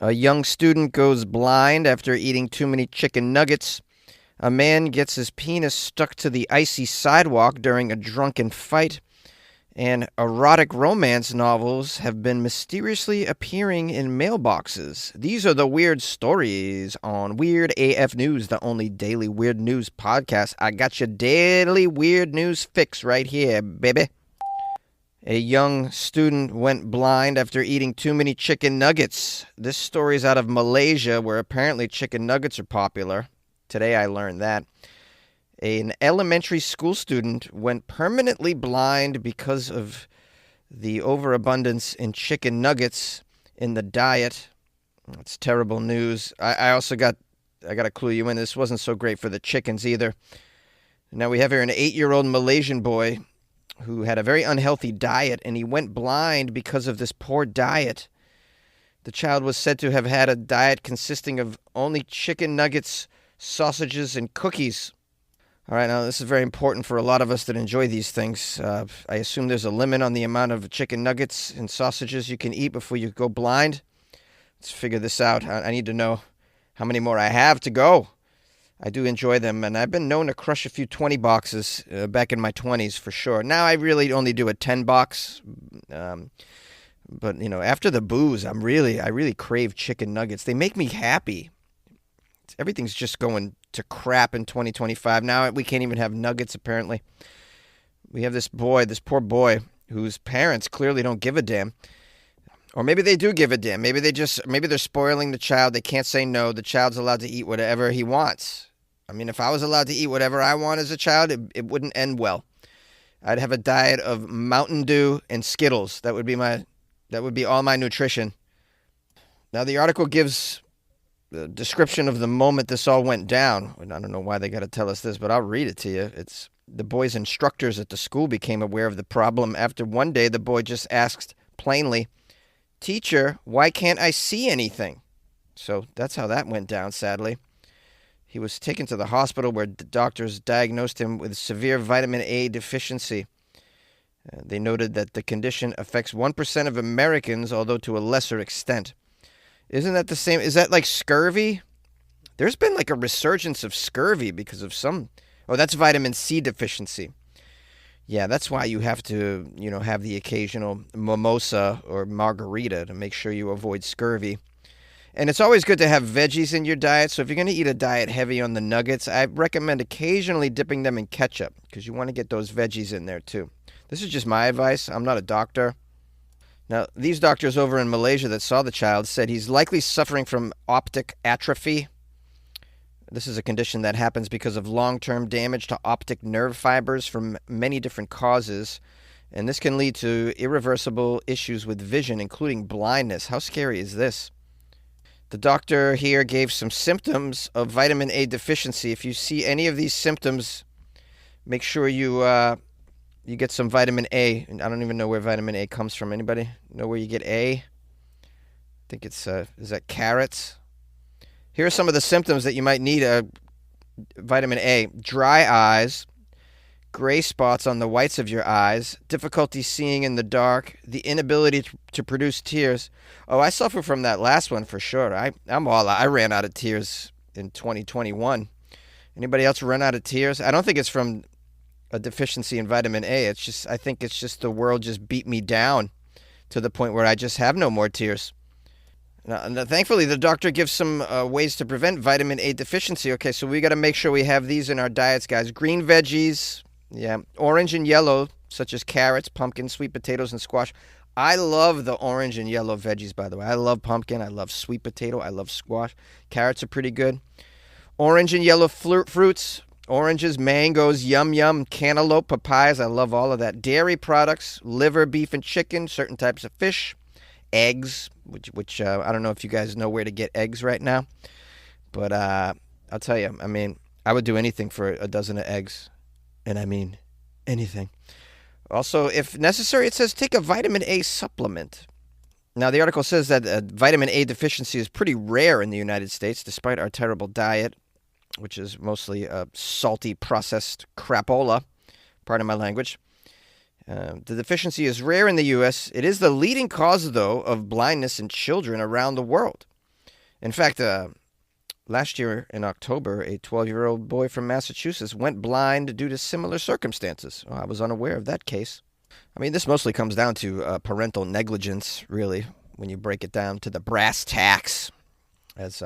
A young student goes blind after eating too many chicken nuggets. A man gets his penis stuck to the icy sidewalk during a drunken fight. And erotic romance novels have been mysteriously appearing in mailboxes. These are the weird stories on Weird AF News, the only daily weird news podcast. I got your daily weird news fix right here, baby. A young student went blind after eating too many chicken nuggets. This story is out of Malaysia, where apparently chicken nuggets are popular. Today I learned that. An elementary school student went permanently blind because of the overabundance in chicken nuggets in the diet. That's terrible news. I got to clue you in. This wasn't so great for the chickens either. Now we have here an 8-year-old Malaysian boy who had a very unhealthy diet, and he went blind because of this poor diet. The child was said to have had a diet consisting of only chicken nuggets, sausages, and cookies. All right, now this is very important for a lot of us that enjoy these things. I assume there's a limit on the amount of chicken nuggets and sausages you can eat before you go blind. Let's figure this out. I need to know how many more I have to go. I do enjoy them, and I've been known to crush a few 20 boxes back in my 20s for sure. Now I really only do a 10 box, but after the booze, I really crave chicken nuggets. They make me happy. Everything's just going to crap in 2025. Now we can't even have nuggets, apparently. We have this poor boy, whose parents clearly don't give a damn. Or maybe they do give a damn. Maybe they're spoiling the child. They can't say no. The child's allowed to eat whatever he wants. I mean, if I was allowed to eat whatever I want as a child, it wouldn't end well. I'd have a diet of Mountain Dew and Skittles. That would be all my nutrition. Now the article gives the description of the moment this all went down. I don't know why they got to tell us this, but I'll read it to you. It's the boy's instructors at the school became aware of the problem after one day the boy just asked plainly, "Teacher, why can't I see anything?" So that's how that went down, sadly. He was taken to the hospital where the doctors diagnosed him with severe vitamin A deficiency. They noted that the condition affects 1% of Americans, although to a lesser extent. Isn't that the same? Is that like scurvy? There's been like a resurgence of scurvy because of that's vitamin C deficiency. Yeah, that's why you have to, have the occasional mimosa or margarita to make sure you avoid scurvy. And it's always good to have veggies in your diet. So if you're going to eat a diet heavy on the nuggets, I recommend occasionally dipping them in ketchup because you want to get those veggies in there too. This is just my advice. I'm not a doctor. Now, these doctors over in Malaysia that saw the child said he's likely suffering from optic atrophy. This is a condition that happens because of long-term damage to optic nerve fibers from many different causes. And this can lead to irreversible issues with vision, including blindness. How scary is this? The doctor here gave some symptoms of vitamin A deficiency. If you see any of these symptoms, make sure you get some vitamin A. And I don't even know where vitamin A comes from. Anybody know where you get A? I think it's, is that carrots? Here are some of the symptoms that you might need vitamin A. Dry eyes, gray spots on the whites of your eyes, difficulty seeing in the dark, the inability to produce tears. Oh, I suffer from that last one for sure. I ran out of tears in 2021. Anybody else run out of tears? I don't think it's from a deficiency in vitamin A. I think it's just the world just beat me down to the point where I just have no more tears. Now, thankfully, the doctor gives some ways to prevent vitamin A deficiency. Okay, so we got to make sure we have these in our diets, guys. Green veggies, orange and yellow, such as carrots, pumpkin, sweet potatoes, and squash. I love the orange and yellow veggies, by the way. I love pumpkin. I love sweet potato. I love squash. Carrots are pretty good. Orange and yellow fruits. Oranges, mangoes, yum, cantaloupe, papayas. I love all of that. Dairy products, liver, beef, and chicken, certain types of fish. Eggs, which I don't know if you guys know where to get eggs right now. But I'll tell you, I would do anything for a dozen of eggs. And I mean anything. Also, if necessary, it says take a vitamin A supplement. Now, the article says that vitamin A deficiency is pretty rare in the United States, despite our terrible diet, which is mostly salty, processed crapola, pardon my language. The deficiency is rare in the U.S. It is the leading cause, though, of blindness in children around the world. In fact, last year in October, a 12-year-old boy from Massachusetts went blind due to similar circumstances. Well, I was unaware of that case. I mean, this mostly comes down to parental negligence, really, when you break it down to the brass tacks, as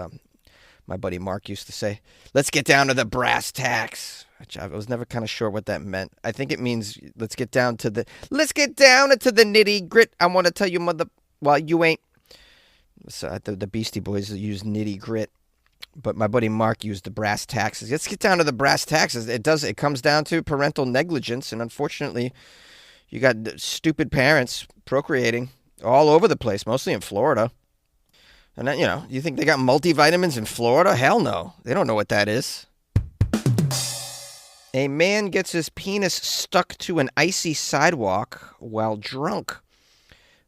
my buddy Mark used to say. Let's get down to the brass tacks. Which I was never kind of sure what that meant. I think it means let's get down to the nitty grit. I want to tell you, well, you ain't. So the Beastie Boys use nitty grit, but my buddy Mark used the brass tacks. Let's get down to the brass tacks. It comes down to parental negligence, and unfortunately, you got stupid parents procreating all over the place, mostly in Florida. And then, you think they got multivitamins in Florida? Hell no. They don't know what that is. A man gets his penis stuck to an icy sidewalk while drunk.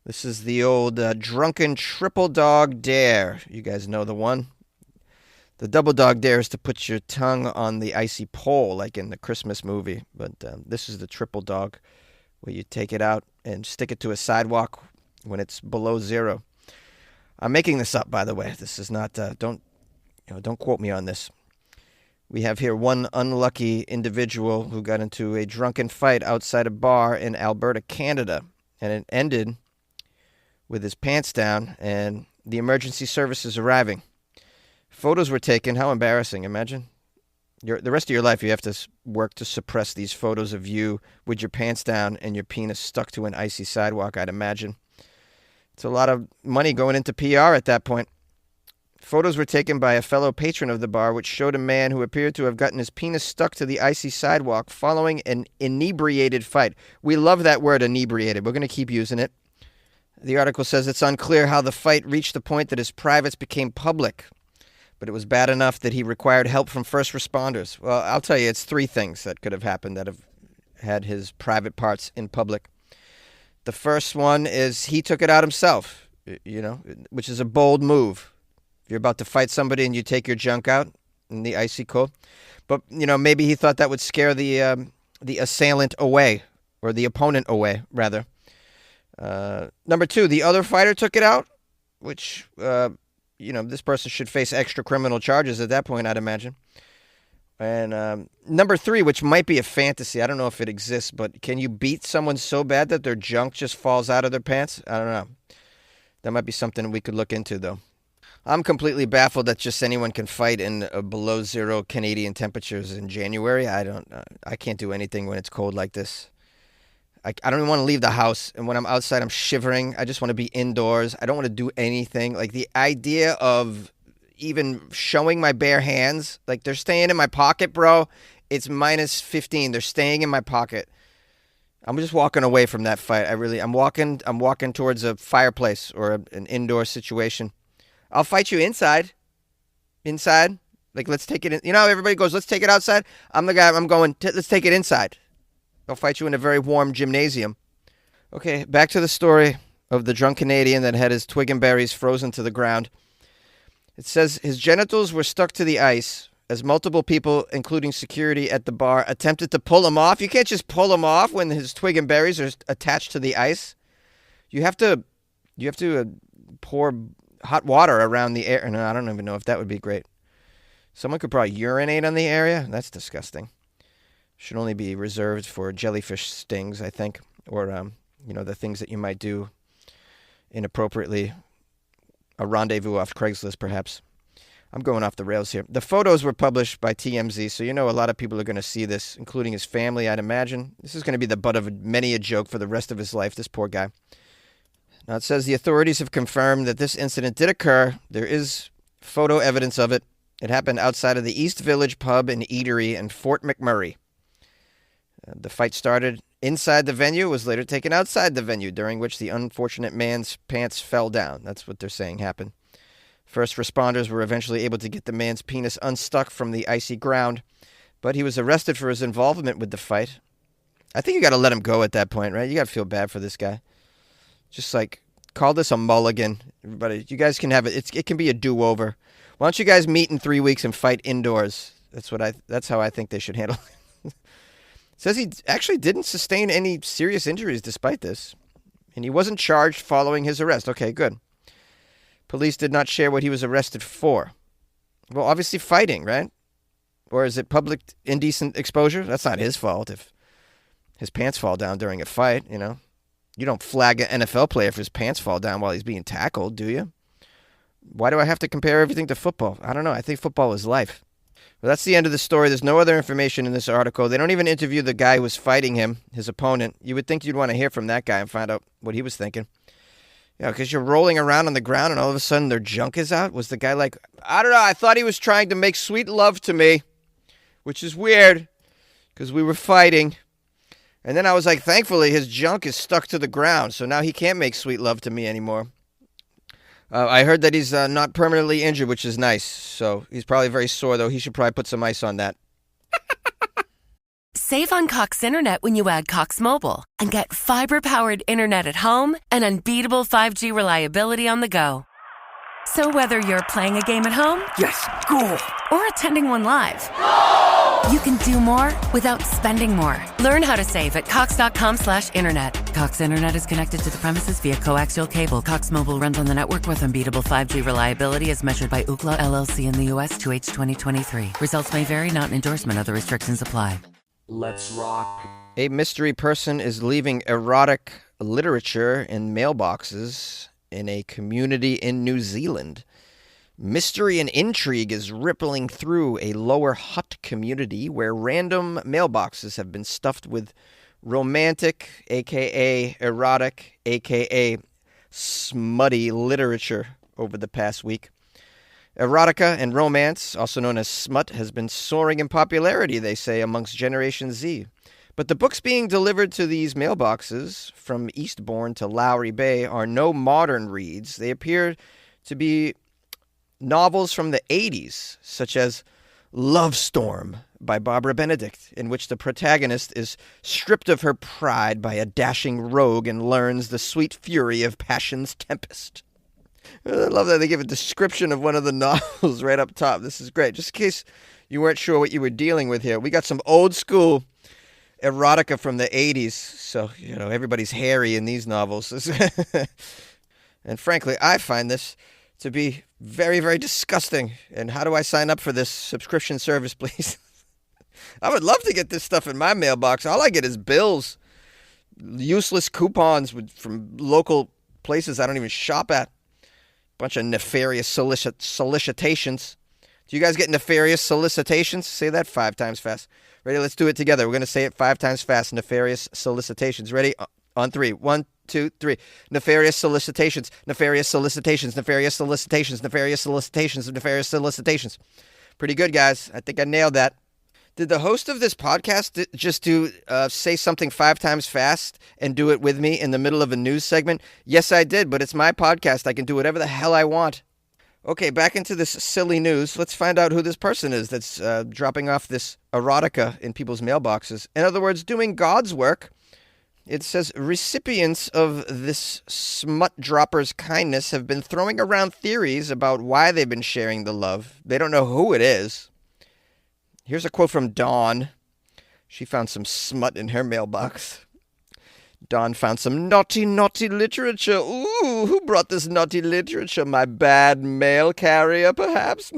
This is the old drunken triple dog dare. You guys know the one. The double dog dare is to put your tongue on the icy pole, like in the Christmas movie. But this is the triple dog, where you take it out and stick it to a sidewalk when it's below zero. I'm making this up, by the way. This is not. Don't quote me on this. We have here one unlucky individual who got into a drunken fight outside a bar in Alberta, Canada, and it ended with his pants down and the emergency services arriving. Photos were taken. How embarrassing! Imagine. The rest of your life, you have to work to suppress these photos of you with your pants down and your penis stuck to an icy sidewalk, I'd imagine. It's a lot of money going into PR at that point. Photos were taken by a fellow patron of the bar, which showed a man who appeared to have gotten his penis stuck to the icy sidewalk following an inebriated fight. We love that word, inebriated. We're going to keep using it. The article says it's unclear how the fight reached the point that his privates became public, but it was bad enough that he required help from first responders. Well, I'll tell you, it's three things that could have happened that have had his private parts in public. The first one is he took it out himself, which is a bold move. If you're about to fight somebody and you take your junk out in the icy cold. But, maybe he thought that would scare the assailant away, or the opponent away, rather. Number two, the other fighter took it out, which, this person should face extra criminal charges at that point, I'd imagine. And number three, which might be a fantasy. I don't know if it exists, but can you beat someone so bad that their junk just falls out of their pants? I don't know. That might be something we could look into, though. I'm completely baffled that just anyone can fight in below zero Canadian temperatures in January. I can't do anything when it's cold like this. I don't even want to leave the house. And when I'm outside, I'm shivering. I just want to be indoors. I don't want to do anything. Like the idea of even showing my bare hands, like they're staying in my pocket, bro. It's minus 15. They're staying in my pocket. I'm just walking away from that fight. I'm walking towards a fireplace or an indoor situation. I'll fight you inside. Inside. Like, let's take it in. Everybody goes, let's take it outside. I'm the guy. I'm going, let's take it inside. I'll fight you in a very warm gymnasium. Okay, back to the story of the drunk Canadian that had his twig and berries frozen to the ground. It says his genitals were stuck to the ice as multiple people, including security at the bar, attempted to pull him off. You can't just pull him off when his twig and berries are attached to the ice. You have to pour hot water around the air. No, I don't even know if that would be great. Someone could probably urinate on the area. That's disgusting. Should only be reserved for jellyfish stings, I think, or the things that you might do inappropriately. A rendezvous off Craigslist, perhaps. I'm going off the rails here. The photos were published by TMZ, so a lot of people are going to see this, including his family, I'd imagine. This is going to be the butt of many a joke for the rest of his life, this poor guy. Now, it says the authorities have confirmed that this incident did occur. There is photo evidence of it. It happened outside of the East Village Pub and Eatery in Fort McMurray. The fight started inside the venue, was later taken outside the venue, during which the unfortunate man's pants fell down. That's what they're saying happened. First responders were eventually able to get the man's penis unstuck from the icy ground, but he was arrested for his involvement with the fight. I think you got to let him go at that point, right? You got to feel bad for this guy. Just call this a mulligan. Everybody, you guys can have it. It can be a do-over. Why don't you guys meet in 3 weeks and fight indoors? That's how I think they should handle it. It says he actually didn't sustain any serious injuries despite this, and he wasn't charged following his arrest. Okay, good. Police did not share what he was arrested for. Well, obviously fighting, right? Or is it public indecent exposure? That's not his fault if his pants fall down during a fight, you know. You don't flag an NFL player if his pants fall down while he's being tackled, do you? Why do I have to compare everything to football? I don't know. I think football is life. Well, that's the end of the story. There's no other information in this article. They don't even interview the guy who was fighting him, his opponent. You would think you'd want to hear from that guy and find out what he was thinking. Yeah, because you're rolling around on the ground and all of a sudden their junk is out. Was the guy like, I don't know, I thought he was trying to make sweet love to me, which is weird because we were fighting. And then I was like, thankfully his junk is stuck to the ground, so now he can't make sweet love to me anymore. I heard that he's not permanently injured, which is nice. So he's probably very sore, though. He should probably put some ice on that. Save on Cox Internet when you add Cox Mobile and get fiber-powered internet at home and unbeatable 5G reliability on the go. So whether you're playing a game at home, yes, cool, or attending one live, you can do more without spending more. Learn how to save at cox.com/internet. Cox Internet is connected to the premises via coaxial cable. Cox Mobile runs on the network with unbeatable 5G reliability as measured by Ookla LLC in the U.S. 2H 2023. Results may vary, not an endorsement. Other restrictions apply. Let's rock. A mystery person is leaving erotic literature in mailboxes in a community in New Zealand. Mystery and intrigue is rippling through a Lower Hutt community where random mailboxes have been stuffed with romantic, a.k.a. erotic, a.k.a. smutty literature over the past week. Erotica and romance, also known as smut, has been soaring in popularity, they say, amongst Generation Z. But the books being delivered to these mailboxes, from Eastbourne to Lowry Bay, are no modern reads. They appear to be novels from the 80s, such as Love Storm by Barbara Benedict, in which the protagonist is stripped of her pride by a dashing rogue and learns the sweet fury of passion's tempest. I love that they give a description of one of the novels right up top. This is great. Just in case you weren't sure what you were dealing with here, we got some old school erotica from the 80s, so, you know, everybody's hairy in these novels. And frankly, I find this to be very, very disgusting. And how do I sign up for this subscription service, please? I would love to get this stuff in my mailbox. All I get is bills, useless coupons from local places I don't even shop at. Bunch of nefarious solicitations. Do you guys get nefarious solicitations? Say that 5 times fast. Ready? Let's do it together. We're going to say it 5 times fast. Nefarious solicitations. Ready? On 3. 1, 2, 3. Nefarious solicitations. Nefarious solicitations. Nefarious solicitations. Nefarious solicitations. Nefarious solicitations. Pretty good, guys. I think I nailed that. Did the host of this podcast just say something 5 times fast and do it with me in the middle of a news segment? Yes, I did, but it's my podcast. I can do whatever the hell I want. Okay, back into this silly news. Let's find out who this person is that's dropping off this erotica in people's mailboxes. In other words, doing God's work. It says, recipients of this smut dropper's kindness have been throwing around theories about why they've been sharing the love. They don't know who it is. Here's a quote from Dawn. She found some smut in her mailbox. Dawn found some naughty, naughty literature. Ooh, who brought this naughty literature? My bad mail carrier, perhaps?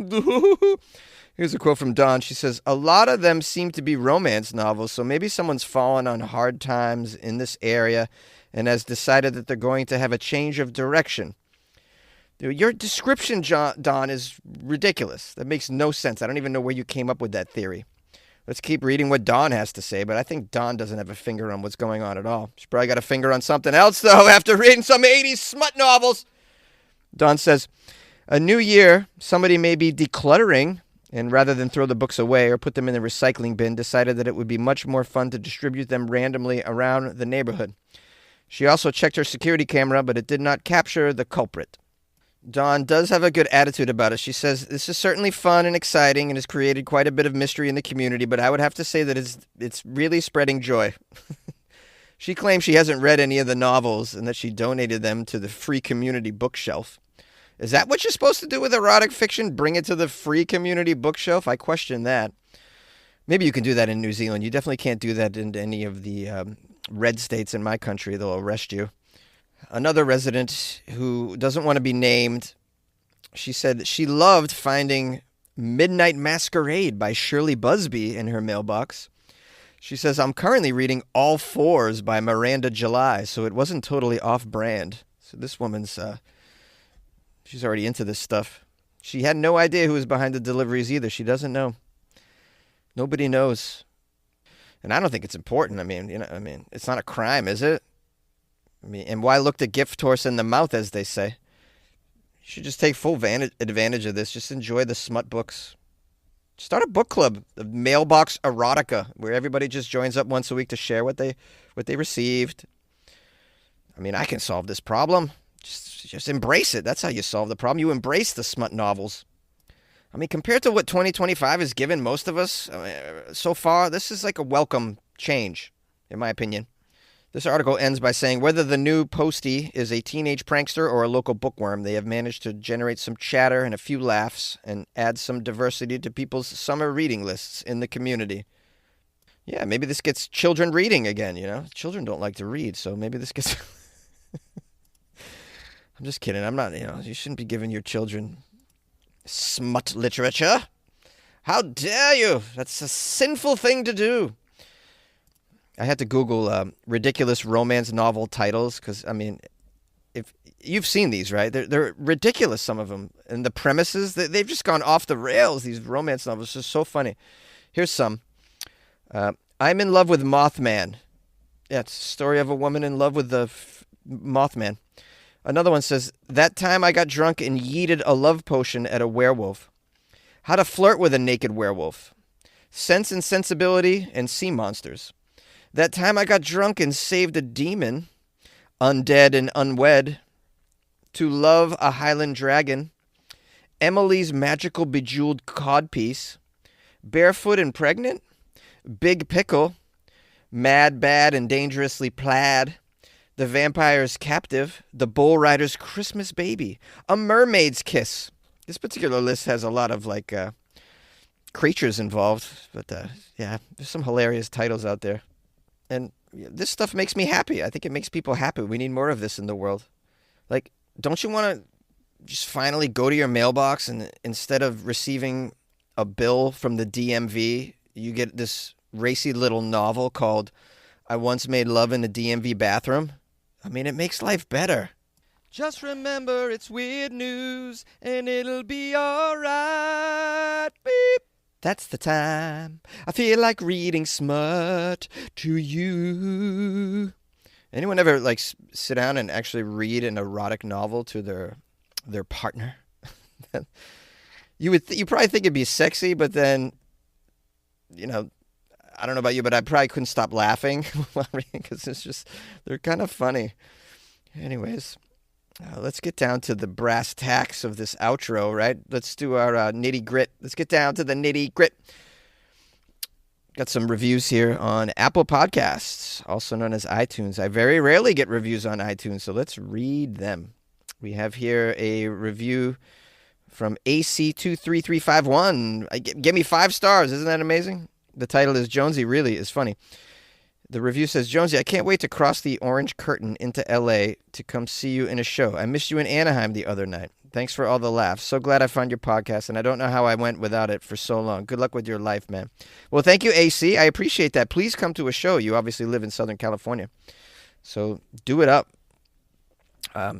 Here's a quote from Dawn. She says, a lot of them seem to be romance novels, so maybe someone's fallen on hard times in this area and has decided that they're going to have a change of direction. Your description, Dawn, is ridiculous. That makes no sense. I don't even know where you came up with that theory. Let's keep reading what Dawn has to say, but I think Dawn doesn't have a finger on what's going on at all. She probably got a finger on something else, though, after reading some 80s smut novels. Dawn says, a new year, somebody may be decluttering, and rather than throw the books away or put them in the recycling bin, decided that it would be much more fun to distribute them randomly around the neighborhood. She also checked her security camera, but it did not capture the culprit. Dawn does have a good attitude about it. She says, this is certainly fun and exciting and has created quite a bit of mystery in the community, but I would have to say that it's really spreading joy. She claims she hasn't read any of the novels and that she donated them to the free community bookshelf. Is that what you're supposed to do with erotic fiction? Bring it to the free community bookshelf? I question that. Maybe you can do that in New Zealand. You definitely can't do that in any of the red states in my country. They'll arrest you. Another resident who doesn't want to be named She said she loved finding Midnight Masquerade by Shirley Busby in her mailbox. She says, I'm currently reading All Fours by Miranda July, so it wasn't totally off-brand. So this woman's, she's already into this stuff. She had no idea who was behind the deliveries either. She doesn't know. Nobody knows. And I don't think it's important. I mean, it's not a crime, is it? And why look the gift horse in the mouth, as they say? You should just take full advantage of this. Just enjoy the smut books. Start a book club, Mailbox Erotica, where everybody just joins up once a week to share what they received. I mean, I can solve this problem. Just embrace it. That's how you solve the problem. You embrace the smut novels. I mean, compared to what 2025 has given most of us so far, this is like a welcome change, in my opinion. This article ends by saying, whether the new postie is a teenage prankster or a local bookworm, they have managed to generate some chatter and a few laughs and add some diversity to people's summer reading lists in the community. Yeah, maybe this gets children reading again, Children don't like to read, so maybe this gets... I'm just kidding. I'm not, you shouldn't be giving your children smut literature. How dare you? That's a sinful thing to do. I had to Google ridiculous romance novel titles because, I mean, if you've seen these, right? They're ridiculous, some of them. And the premises, they've just gone off the rails, these romance novels. It's so funny. Here's some. I'm in love with Mothman. Yeah, it's a story of a woman in love with the Mothman. Another one says, that time I got drunk and yeeted a love potion at a werewolf. How to flirt with a naked werewolf. Sense and Sensibility and Sea Monsters. That time I got drunk and saved a demon, undead and unwed. To love a Highland dragon. Emily's magical bejeweled codpiece. Barefoot and pregnant. Big pickle. Mad, bad, and dangerously plaid. The vampire's captive. The bull rider's Christmas baby. A mermaid's kiss. This particular list has a lot of creatures involved, but yeah, there's some hilarious titles out there. And this stuff makes me happy. I think it makes people happy. We need more of this in the world. Like, don't you want to just finally go to your mailbox and instead of receiving a bill from the DMV, you get this racy little novel called I Once Made Love in a DMV Bathroom? I mean, it makes life better. Just remember it's weird news and it'll be alright. Beep. That's the time I feel like reading smut to you. Anyone ever sit down and actually read an erotic novel to their partner? You probably think it'd be sexy, but then, I don't know about you, but I probably couldn't stop laughing while reading because they're kind of funny. Anyways. Let's get down to the brass tacks of this outro, right? Let's do our nitty grit. Let's get down to the nitty grit. Got some reviews here on Apple Podcasts, also known as iTunes. I very rarely get reviews on iTunes, so let's read them. We have here a review from AC23351. Give me 5 stars. Isn't that amazing? The title is Jonesy Really Is Funny. The review says, Jonesy, I can't wait to cross the orange curtain into L.A. to come see you in a show. I missed you in Anaheim the other night. Thanks for all the laughs. So glad I found your podcast, and I don't know how I went without it for so long. Good luck with your life, man. Well, thank you, AC. I appreciate that. Please come to a show. You obviously live in Southern California. So do it up.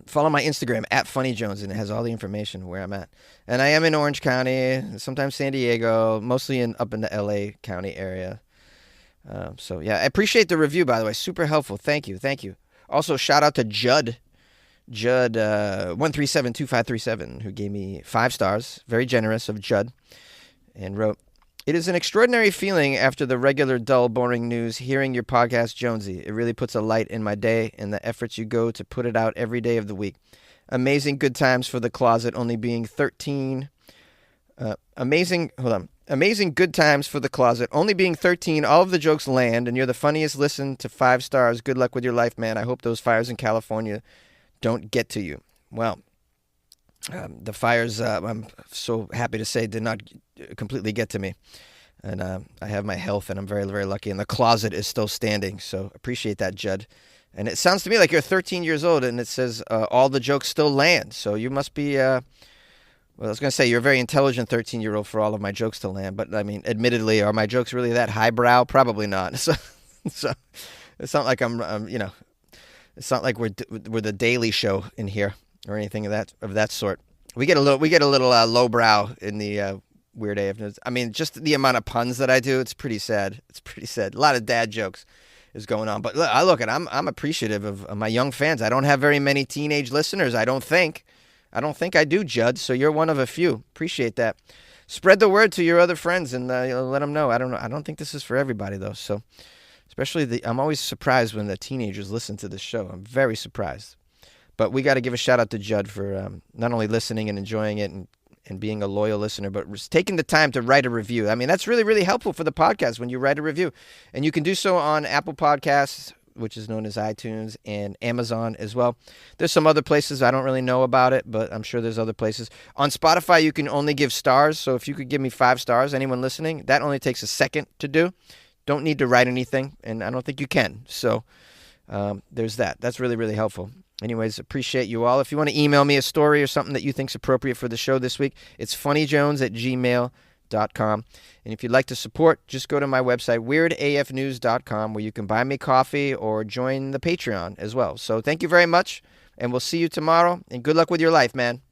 Follow my Instagram, @FunnyJones, and it has all the information where I'm at. And I am in Orange County, sometimes San Diego, mostly up in the L.A. County area. So, yeah, I appreciate the review, by the way. Super helpful. Thank you. Also, shout out to Judd 1372537, who gave me 5 stars. Very generous of Judd. And wrote, it is an extraordinary feeling after the regular, dull, boring news, hearing your podcast, Jonesy. It really puts a light in my day and the efforts you go to put it out every day of the week. Amazing good times for the closet, only being 13. Amazing good times for the closet, only being 13. All of the jokes land, and you're the funniest. Listen to 5 stars. Good luck with your life, man. I hope those fires in California don't get to you. Well, the fires, I'm so happy to say, did not completely get to me. And I have my health, and I'm very, very lucky. And the closet is still standing, so appreciate that, Judd. And it sounds to me like you're 13 years old, and it says all the jokes still land. So you must be Well, I was going to say you're a very intelligent 13-year-old for all of my jokes to land, but I mean, admittedly, are my jokes really that highbrow? Probably not. So it's not like it's not like we're the Daily Show in here or anything of that sort. We get a little lowbrow in the Weird AF News. I mean, just the amount of puns that I do, it's pretty sad. It's pretty sad. A lot of dad jokes is going on, but I'm appreciative of my young fans. I don't have very many teenage listeners. I don't think I do, Judd. So you're one of a few. Appreciate that. Spread the word to your other friends and let them know. I don't think this is for everybody though. So especially I'm always surprised when the teenagers listen to this show. I'm very surprised. But we got to give a shout out to Judd for not only listening and enjoying it and being a loyal listener, but taking the time to write a review. I mean, that's really, really helpful for the podcast when you write a review. And you can do so on Apple Podcasts, which is known as iTunes, and Amazon as well. There's some other places I don't really know about it, but I'm sure there's other places. On Spotify, you can only give stars. So if you could give me 5 stars, anyone listening, that only takes a second to do. Don't need to write anything, and I don't think you can. So there's that. That's really, really helpful. Anyways, appreciate you all. If you want to email me a story or something that you think is appropriate for the show this week, it's funnyjones@gmail.com. And if you'd like to support, just go to my website, weirdafnews.com, where you can buy me coffee or join the Patreon as well. So thank you very much, and we'll see you tomorrow, and good luck with your life, man.